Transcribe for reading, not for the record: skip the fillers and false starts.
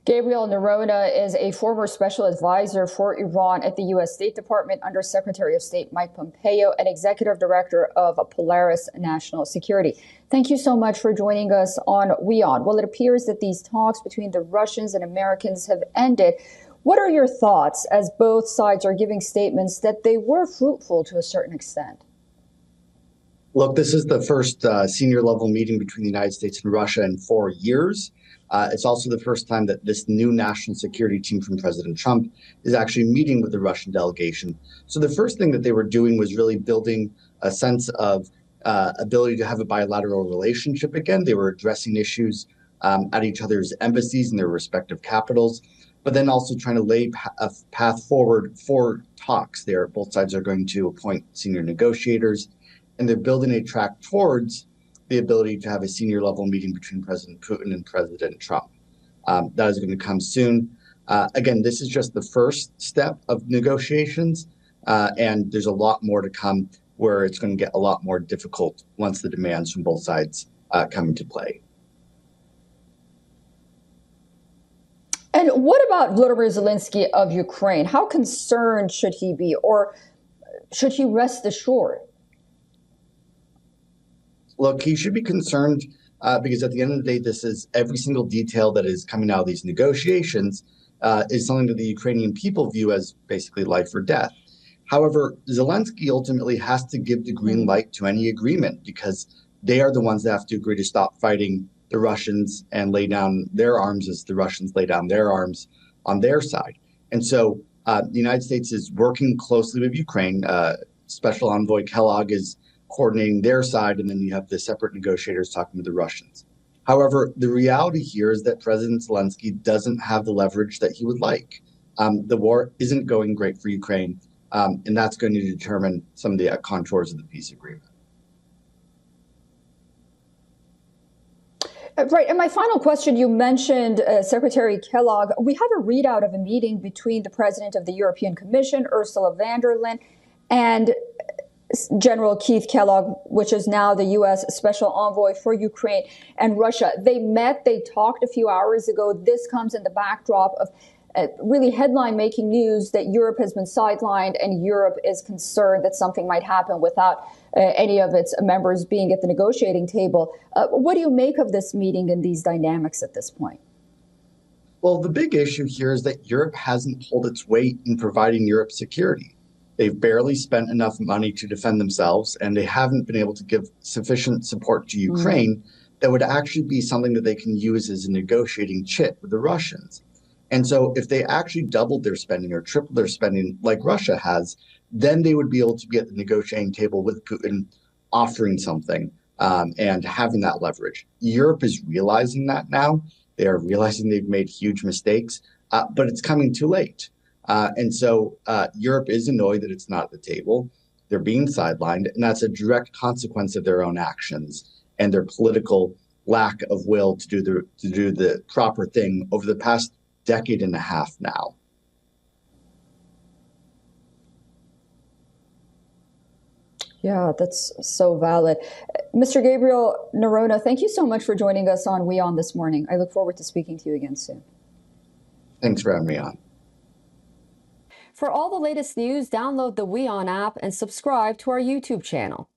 Gabriel Nerona is a former special advisor for Iran at the U.S. State Department under Secretary of State Mike Pompeo and executive director of Polaris National Security. Thank you so much for joining us on WION. Well, it appears that these talks between the Russians and Americans have ended. What are your thoughts as both sides are giving statements that they were fruitful to a certain extent? Look, this is the first senior level meeting between the United States and Russia in 4 years. It's also the first time that this new national security team from President Trump is actually meeting with the Russian delegation. So the first thing that they were doing was really building a sense of ability to have a bilateral relationship again. They were addressing issues at each other's embassies in their respective capitals, but then also trying to lay a path forward for talks there. Both sides are going to appoint senior negotiators, and they're building a track towards the ability to have a senior level meeting between President Putin and President Trump. That is going to come soon. Again, this is just the first step of negotiations, and there's a lot more to come where it's going to get a lot more difficult once the demands from both sides come into play. And what about Vladimir Zelensky of Ukraine? How concerned should he be, or should he rest assured? Look, he should be concerned because at the end of the day, this is every single detail that is coming out of these negotiations is something that the Ukrainian people view as basically life or death. However, Zelensky ultimately has to give the green light to any agreement because they are the ones that have to agree to stop fighting the Russians and lay down their arms as the Russians lay down their arms on their side. And so the United States is working closely with Ukraine. Special Envoy Kellogg is coordinating their side, and then you have the separate negotiators talking with the Russians. However, the reality here is that President Zelensky doesn't have the leverage that he would like. The war isn't going great for Ukraine, and that's going to determine some of the contours of the peace agreement. Right. And my final question, you mentioned Secretary Kellogg. We have a readout of a meeting between the president of the European Commission, Ursula von der Leyen, and General Keith Kellogg, which is now the U.S. Special Envoy for Ukraine and Russia. They met, they talked a few hours ago. This comes in the backdrop of really headline-making news that Europe has been sidelined and Europe is concerned that something might happen without any of its members being at the negotiating table. What do you make of this meeting and these dynamics at this point? Well, the big issue here is that Europe hasn't pulled its weight in providing Europe security. They've barely spent enough money to defend themselves, and they haven't been able to give sufficient support to Ukraine that would actually be something that they can use as a negotiating chip with the Russians. And so if they actually doubled their spending or tripled their spending like Russia has, then they would be able to be at the negotiating table with Putin offering something and having that leverage. Europe is realizing that now. They are realizing they've made huge mistakes, but it's coming too late. And so Europe is annoyed that it's not at the table. They're being sidelined, and that's a direct consequence of their own actions and their political lack of will to do the proper thing over the past decade and a half now. Yeah, that's so valid. Mr. Gabriel Nerona, thank you so much for joining us on WION this morning. I look forward to speaking to you again soon. Thanks for having me on. For all the latest news, download the WION app and subscribe to our YouTube channel.